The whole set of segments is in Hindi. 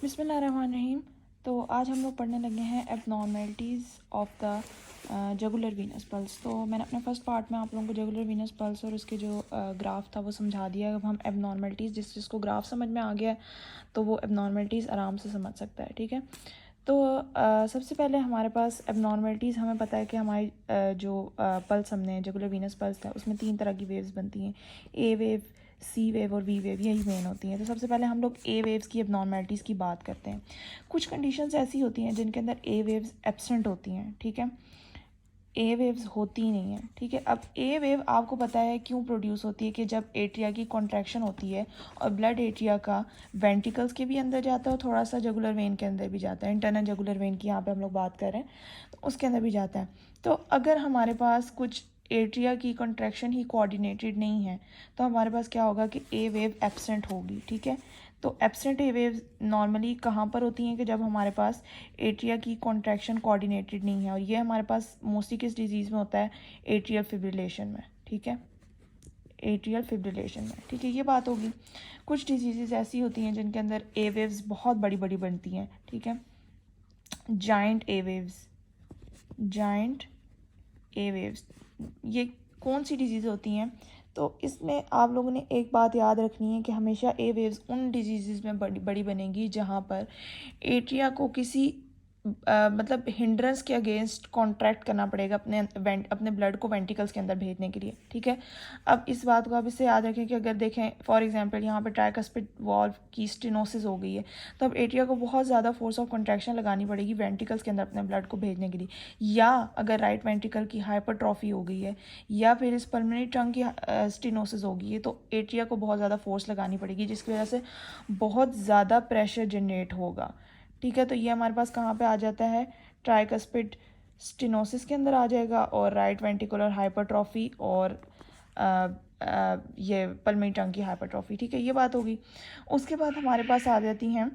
बिस्मिल्लाहिर्रहमानिर्रहीम। तो आज हम लोग पढ़ने लगे हैं abnormalities of the jugular venous pulse. तो मैंने अपने फर्स्ट पार्ट में आप लोगों को जुगुलर वीनस पल्स और उसके जो ग्राफ था वो समझा दिया। अब हम एबनॉर्मेलिटीज़ जिसको ग्राफ समझ में आ गया है तो वो एबनॉर्मेलिटीज़ आराम से समझ सकता है, ठीक है। तो सबसे पहले हमारे पास एबनॉर्मेलिटीज़, हमें पता है कि हमारी जो पल्स हमने जुगुलर वीनस पल्स था उसमें 3 तरह की वेव्स बनती हैं, ए वेव, सी वेव और वी वेव, यही मेन होती हैं। तो सबसे पहले हम लोग ए वेव्स की एबनॉर्मेलिटीज़ की बात करते हैं। कुछ कंडीशंस ऐसी होती हैं जिनके अंदर ए वेव्स एब्सेंट होती हैं, ठीक है, ए वेव्स होती ही नहीं है, ठीक है। अब ए वेव आपको पता है क्यों प्रोड्यूस होती है कि जब एट्रिया की कॉन्ट्रैक्शन होती है और ब्लड एट्रिया का वेंटिकल्स के भी अंदर जाता है और थोड़ा सा जुगुलर वेन के अंदर भी जाता है। इंटरनल जुगुलर वेन की यहाँ पे हम लोग बात कर रहे हैं, तो उसके अंदर भी जाता है। तो अगर हमारे पास कुछ एट्रिया की कॉन्ट्रैक्शन ही कोऑर्डिनेटेड नहीं है तो हमारे पास क्या होगा कि ए वेव एब्सेंट होगी, ठीक है। तो एब्सेंट ए वेव नॉर्मली कहाँ पर होती हैं कि जब हमारे पास एट्रिया की कॉन्ट्रैक्शन कोऑर्डिनेटेड नहीं है, और ये हमारे पास मोस्टली किस डिजीज़ में होता है, एट्रियल फिब्रिलेशन में, ठीक है, एट्रियल फिब्रिलेशन में, ठीक है, ये बात होगी। कुछ डिजीज़ ऐसी होती हैं जिनके अंदर ए वेव्स बहुत बड़ी बड़ी बनती हैं, ठीक है, जाइंट ए वेव्स, जाइंट ए वेव्स, ये कौन सी डिजीज़ होती हैं। तो इसमें आप लोगों ने एक बात याद रखनी है कि हमेशा ए वेव्स उन डिजीज़ में बड़ी बड़ी बनेगी जहाँ पर एट्रिया को किसी मतलब हिंड्रेंस के अगेंस्ट कॉन्ट्रैक्ट करना पड़ेगा अपने ब्लड को वेंटिकल्स के अंदर भेजने के लिए, ठीक है। अब इस बात को आप इससे याद रखें कि अगर देखें फॉर एग्जांपल यहाँ पे ट्राइकस्पिड वाल्व की स्टेनोसिस हो गई है तो अब एट्रिया को बहुत ज़्यादा फोर्स ऑफ कॉन्ट्रैक्शन लगानी पड़ेगी वेंटिकल्स के अंदर अपने ब्लड को भेजने के लिए। या अगर राइट वेंटिकल की हाइपरट्रॉफी हो गई है या फिर इस पल्मोनरी ट्रंक की स्टेनोसिस हो गई है तो एट्रिया को बहुत ज़्यादा फोर्स लगानी पड़ेगी जिसकी वजह से बहुत ज़्यादा प्रेशर जनरेट होगा, ठीक है। तो ये हमारे पास कहाँ पे आ जाता है, ट्राइकस्पिड स्टेनोसिस के अंदर आ जाएगा और राइट वेंटिकुलर हाइपरट्रॉफी और ये पल्मोनरी ट्रंक की हाइपरट्रॉफी, ठीक है, ये बात होगी। उसके बाद हमारे पास आ जाती हैं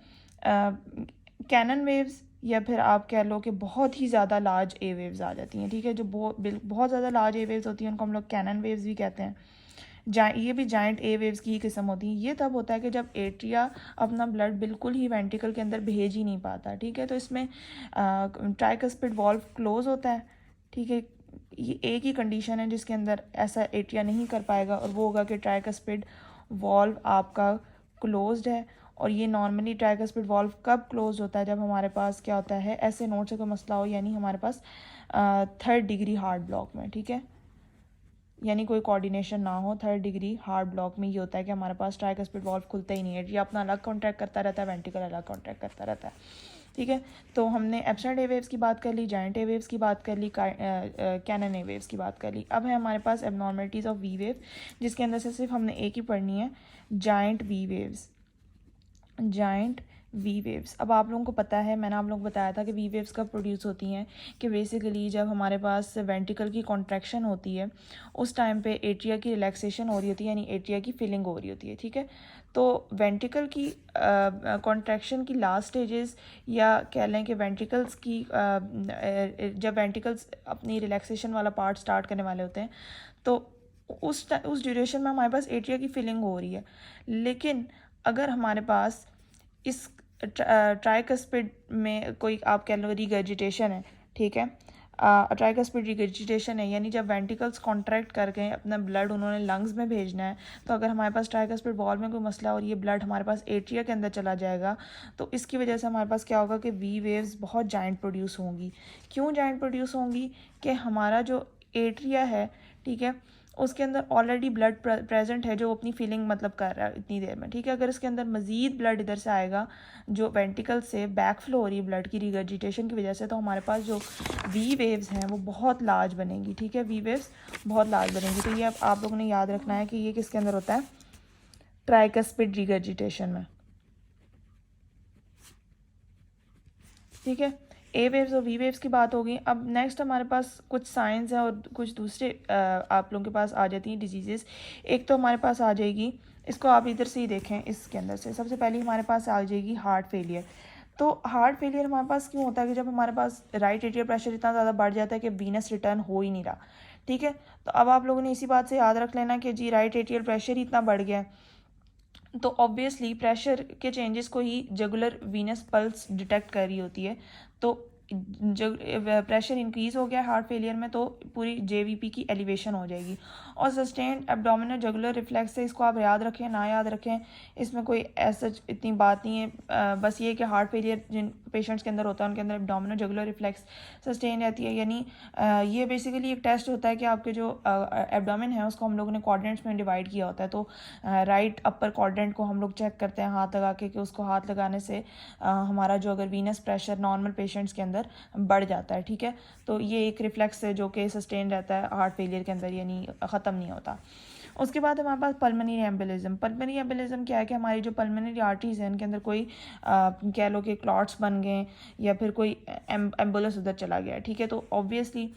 कैनन वेव्स, या फिर आप कह लो कि बहुत ही ज़्यादा लार्ज ए वेव्स आ जाती हैं, ठीक है। जो बहुत ज़्यादा लार्ज ए वेव्स होती हैं उनको हम लोग कैनन वेव्स भी कहते हैं। ये भी जाइंट ए वेव्स की ही किस्म होती है। ये तब होता है कि जब एट्रिया अपना ब्लड बिल्कुल ही वेंटिकल के अंदर भेज ही नहीं पाता, ठीक है। तो इसमें ट्राइकस्पिड वॉल्व क्लोज होता है, ठीक है। ये एक ही कंडीशन है जिसके अंदर ऐसा एट्रिया नहीं कर पाएगा और वो होगा कि ट्राइकस्पिड वॉल्व आपका क्लोज्ड है। और ये नॉर्मली ट्राइकस्पिड वॉल्व कब क्लोज होता है, जब हमारे पास क्या होता है, ऐसे नोट से कोई मसला हो, यानी हमारे पास 3rd डिग्री हार्ट ब्लॉक में, ठीक है, यानी कोई कोऑर्डिनेशन ना हो। 3rd डिग्री हार्ट ब्लॉक में ये होता है कि हमारे पास ट्राइकस्पिड वॉल्व खुलता ही नहीं है, ये अपना अलग कॉन्ट्रैक्ट करता रहता है, वेंटिकल अलग कॉन्ट्रैक्ट करता रहता है, ठीक है। तो हमने एब्सेंट ए वेव्स की बात कर ली, जाइंट ए वेव्स की बात कर ली, कैनन ए वेव्स की बात कर ली। अब है हमारे पास एबनॉर्मलिटीज़ ऑफ वी वेव जिसके अंदर से सिर्फ हमने एक ही पढ़नी है, giant v waves, giant v waves. अब आप लोगों को पता है, मैंने आप लोगों को बताया था कि वी वेव्स कब प्रोड्यूस होती हैं कि बेसिकली जब हमारे पास वेंटिकल की कॉन्ट्रैक्शन होती है उस टाइम पे एट्रिया की रिलैक्सेशन हो रही होती है, यानी एट्रिया की फिलिंग हो रही होती है, ठीक है। तो वेंटिकल की कॉन्ट्रैक्शन की लास्ट स्टेजेस, या कह लें कि वेंटिकल्स की जब वेंटिकल्स अपनी रिलैक्सेशन वाला पार्ट स्टार्ट करने वाले होते हैं तो उस ड्यूरेशन में हमारे पास एट्रिया की फिलिंग हो रही है। लेकिन अगर हमारे पास इस ट्राइकस्पिड में कोई आप कह लो रिगर्जिटेशन है, ठीक है, ट्राइकस्पिड रिगर्जिटेशन है, यानी जब वेंटिकल्स कॉन्ट्रैक्ट कर गए अपना ब्लड उन्होंने लंग्स में भेजना है, तो अगर हमारे पास ट्राइकस्पिड वॉल्व में कोई मसला और ये ब्लड हमारे पास एट्रिया के अंदर चला जाएगा तो इसकी वजह से हमारे पास क्या होगा कि वी वेव्स बहुत जाइंट प्रोड्यूस होंगी। क्यों जाइंट प्रोड्यूस होंगी कि हमारा जो एट्रिया है, ठीक है, उसके अंदर ऑलरेडी ब्लड प्रेजेंट है जो अपनी फीलिंग मतलब कर रहा है इतनी देर में, ठीक है। अगर इसके अंदर मज़ीद ब्लड इधर से आएगा जो वेंटिकल से बैक फ्लो हो रही है ब्लड की रिगर्जिटेशन की वजह से, तो हमारे पास जो वी वेव्स हैं वो बहुत लार्ज बनेंगी, ठीक है, वी वेव्स बहुत लार्ज बनेंगी। तो ये आप लोगों ने याद रखना है कि ये किसके अंदर होता है, ट्राइकस्पिड रिगर्जिटेशन में, ठीक है। ए वेव्स और वी वेव्स की बात हो गई। अब नेक्स्ट हमारे पास कुछ साइंस हैं और कुछ दूसरे आप लोगों के पास आ जाती हैं डिजीज़ेस। एक तो हमारे पास आ जाएगी, इसको आप इधर से ही देखें, इसके अंदर से सबसे पहले हमारे पास आ जाएगी हार्ट फेलियर। तो हार्ट फेलियर हमारे पास क्यों होता है कि जब हमारे पास राइट एट्रियल प्रेशर इतना ज़्यादा बढ़ जाता है कि वीनस रिटर्न हो ही नहीं रहा, ठीक है। तो अब आप लोगों ने इसी बात से याद रख लेना कि जी राइट एट्रियल प्रेशर ही इतना बढ़ गया है तो ऑब्वियसली प्रेशर के चेंजेस को ही जुगुलर वीनस पल्स डिटेक्ट कर रही होती है। तो जो प्रेशर इंक्रीज हो गया हार्ट फेलियर में तो पूरी जेवीपी की एलिवेशन हो जाएगी। और सस्टेन्ड एब्डोमिनल जुगुलर रिफ्लेक्स से, इसको आप याद रखें ना याद रखें, इसमें कोई ऐसा इतनी बात नहीं है। बस ये कि हार्ट फेलियर जिन पेशेंट्स के अंदर होता है उनके अंदर एब्डोमिनल जुगुलर रिफ्लेक्स सस्टेन रहती है। यानी ये बेसिकली एक टेस्ट होता है कि आपके जो एब्डोमिन है उसको हम लोगों ने क्वाड्रेंट्स में डिवाइड किया होता है। तो राइट अपर क्वाड्रेंट को हम लोग चेक करते हैं हाथ लगा के, कि उसको हाथ लगाने से हमारा जो अगर वीनस प्रेशर नॉर्मल पेशेंट्स के अंदर बढ़ जाता है। ठीक है, तो ये एक रिफ्लेक्स है जो कि सस्टेन रहता है हार्ट फेलियर के अंदर, यानी ख़त्म नहीं होता। उसके बाद हमारे पास पल्मोनरी एम्बोलिज्म। पल्मोनरी एम्बोलिज्म क्या है कि हमारी जो पल्मोनरी आर्टरीज हैं उनके अंदर कोई कह लो कि क्लॉट्स बन गए या फिर कोई एम्बुलस उधर चला गया। ठीक है, तो ऑब्वियसली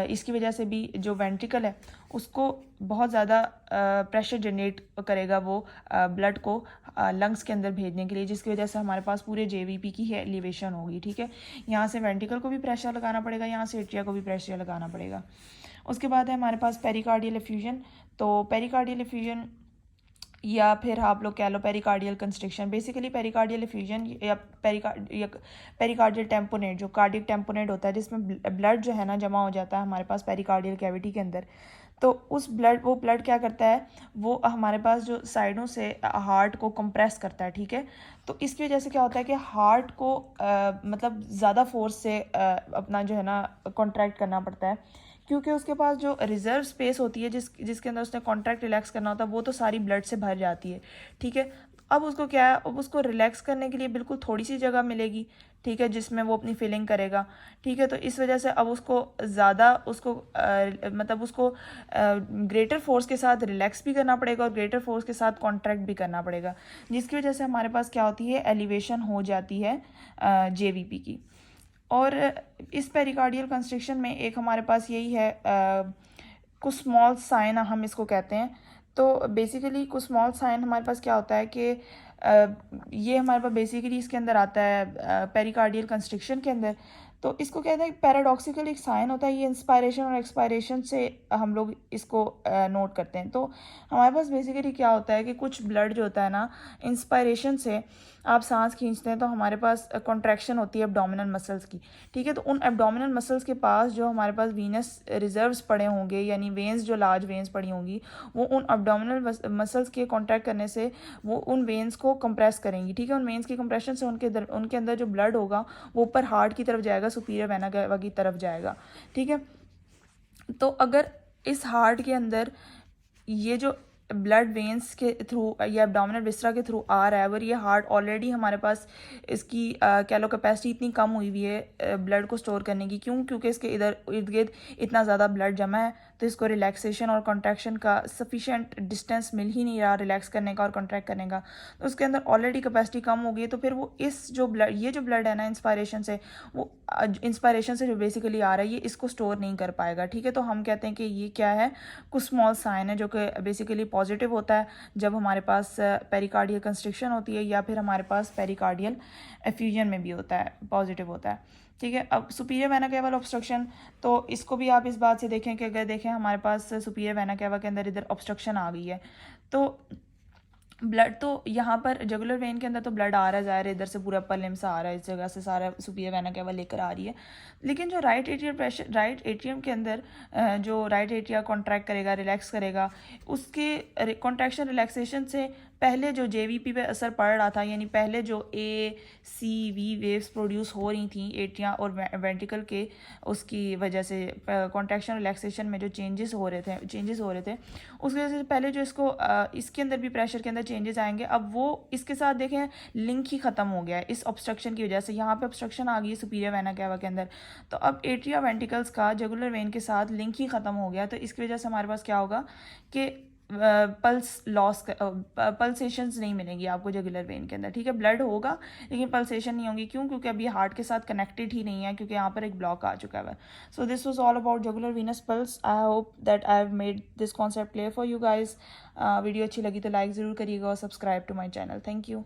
इसकी वजह से भी जो वेंट्रिकल है उसको बहुत ज़्यादा प्रेशर जनरेट करेगा वो ब्लड को लंग्स के अंदर भेजने के लिए, जिसकी वजह से हमारे पास पूरे जेवीपी की है एलिवेशन होगी। ठीक है, यहाँ से वेंट्रिकल को भी प्रेशर लगाना पड़ेगा, यहाँ से एट्रिया को भी प्रेशर लगाना पड़ेगा। उसके बाद है हमारे पास पेरिकार्डियल एफ्यूजन। तो पेरिकार्डियल एफ्यूजन या फिर आप लोग कह लो pericardial constriction. Basically pericardial effusion या पेरिकार्डियल टेम्पोनेट, जो कार्डियक टेम्पोनेट होता है जिसमें ब्लड जो है ना जमा हो जाता है हमारे पास पेरिकार्डियल कैविटी के अंदर। तो वो ब्लड क्या करता है, वो हमारे पास जो साइडों से हार्ट को कंप्रेस करता है। ठीक है, तो इसकी वजह से क्या होता है कि हार्ट को मतलब ज़्यादा फोर्स से अपना जो है ना कॉन्ट्रैक्ट करना पड़ता है, क्योंकि उसके पास जो रिजर्व स्पेस होती है जिसके अंदर उसने कॉन्ट्रैक्ट रिलैक्स करना होता है वो तो सारी ब्लड से भर जाती है। ठीक है, अब उसको क्या है, अब उसको रिलैक्स करने के लिए बिल्कुल थोड़ी सी जगह मिलेगी। ठीक है, जिसमें वो अपनी फीलिंग करेगा। ठीक है, तो इस वजह से अब उसको ज़्यादा मतलब उसको ग्रेटर फोर्स के साथ रिलैक्स भी करना पड़ेगा और ग्रेटर फोर्स के साथ कॉन्ट्रैक्ट भी करना पड़ेगा, जिसकी वजह से हमारे पास क्या होती है, एलिवेशन हो जाती है जेवीपी की। और इस पेरिकार्डियल कंस्ट्रिक्शन में एक हमारे पास यही है कुछ स्मॉल साइन हम इसको कहते हैं। तो बेसिकली कुछ स्मॉल साइन हमारे पास क्या होता है कि ये हमारे पास बेसिकली इसके अंदर आता है पेरिकार्डियल कंस्ट्रिक्शन के अंदर। तो इसको कहते हैं पैराडॉक्सिकल एक साइन होता है, ये इंस्पायरेशन और एक्सपायरेशन से हम लोग इसको नोट करते हैं। तो हमारे पास बेसिकली क्या होता है कि कुछ ब्लड जो होता है ना, इंस्पायरेशन से आप सांस खींचते हैं तो हमारे पास कॉन्ट्रैक्शन होती है एब्डोमिनल मसल्स की। ठीक है, तो उन एब्डोमिनल मसल्स के पास जो हमारे पास वीनस रिजर्व्स पड़े होंगे, यानी वेंस जो लार्ज वेंस पड़ी होंगी, वो उन एब्डोमिनल मसल्स के कॉन्ट्रैक्ट करने से वो उन वेंस को कंप्रेस करेंगी। ठीक है, उन वेंस की कंप्रेशन से उनके अंदर जो ब्लड होगा वो ऊपर हार्ट की तरफ जाएगा, सुपीरियर वेना कैवा की तरफ जाएगा। ठीक है, तो अगर इस हार्ट के अंदर ये जो ब्लड वेंस के थ्रू या एब्डोमिनल विसरा के थ्रू आ रहा है, अगर ये हार्ट ऑलरेडी हमारे पास इसकी कह लो कैपेसिटी इतनी कम हुई हुई है ब्लड को स्टोर करने की, क्योंकि इसके इधर इर्द गिर्द इतना ज़्यादा ब्लड जमा है, तो इसको रिलैक्सेशन और कॉन्ट्रैक्शन का सफिशेंट डिस्टेंस मिल ही नहीं रहा रिलैक्स करने का और कॉन्ट्रैक्ट करने का। तो उसके अंदर ऑलरेडी कैपेसिटी कम हो गई है, तो फिर वो इस जो ब्लड, ये जो ब्लड है ना इंस्पायरेशन से, वो इंस्पायरेशन से जो बेसिकली आ रहा है ये इसको स्टोर नहीं कर पाएगा। ठीक है, तो हम कहते हैं कि ये क्या है, कुछ स्मॉल साइन है जो कि बेसिकली पॉजिटिव होता है जब हमारे पास पेरिकार्डियल कंस्ट्रिक्शन होती है, या फिर हमारे पास पेरिकार्डियल एफ्यूजन में भी होता है, पॉजिटिव होता है। ठीक है, अब सुपीरियर वेना कैवा ऑब्स्ट्रक्शन, तो इसको भी आप इस बात से देखें कि अगर देखें हमारे पास सुपीरियर वेना कैवा के अंदर इधर ऑब्स्ट्रक्शन आ गई है, तो ब्लड तो यहाँ पर जुगुलर वेन के अंदर तो ब्लड आ रहा है, जा रहा है, इधर से पूरा अपर लिम्ब से आ रहा है, इस जगह से सारा सुपीरियर वेना कैवा लेकर आ रही है। लेकिन जो right atrial pressure, right atrium के अंदर जो राइट एट्रिया कॉन्ट्रैक्ट करेगा, रिलैक्स करेगा, उसके कॉन्ट्रैक्शन रिलैक्सेशन से पहले जो जेवीपी पे असर पड़ रहा था, यानी पहले जो ACV वेव्स प्रोड्यूस हो रही थी एट्रिया और वेंट्रिकल के, उसकी वजह से कॉन्ट्रैक्शन रिलैक्सेशन में जो चेंजेस हो रहे थे उसकी वजह से पहले जो इसके अंदर भी प्रेशर के अंदर चेंजेस आएंगे। अब वो इसके साथ देखें लिंक ही ख़त्म हो गया है इस ऑब्स्ट्रक्शन की वजह से। यहाँ पे ऑब्स्ट्रक्शन आ गई है सुपीरियर वेना कैवा के अंदर, तो अब एट्रिया वेंट्रिकल्स का जुगुलर वेन के साथ लिंक ही ख़त्म हो गया। तो इसकी वजह से हमारे पास क्या होगा कि पल्सेशंस नहीं मिलेंगी आपको जुगुलर वेन के अंदर। ठीक है, ब्लड होगा लेकिन पल्सेशन नहीं होगी, क्योंकि अभी हार्ट के साथ कनेक्टेड ही नहीं है, क्योंकि यहाँ पर एक ब्लॉक आ चुका है। So this was all about jugular venous pulse. I hope that I have made this concept clear for you guys. Video अच्छी लगी तो लाइक ज़रूर करिएगा और subscribe to my channel. Thank you.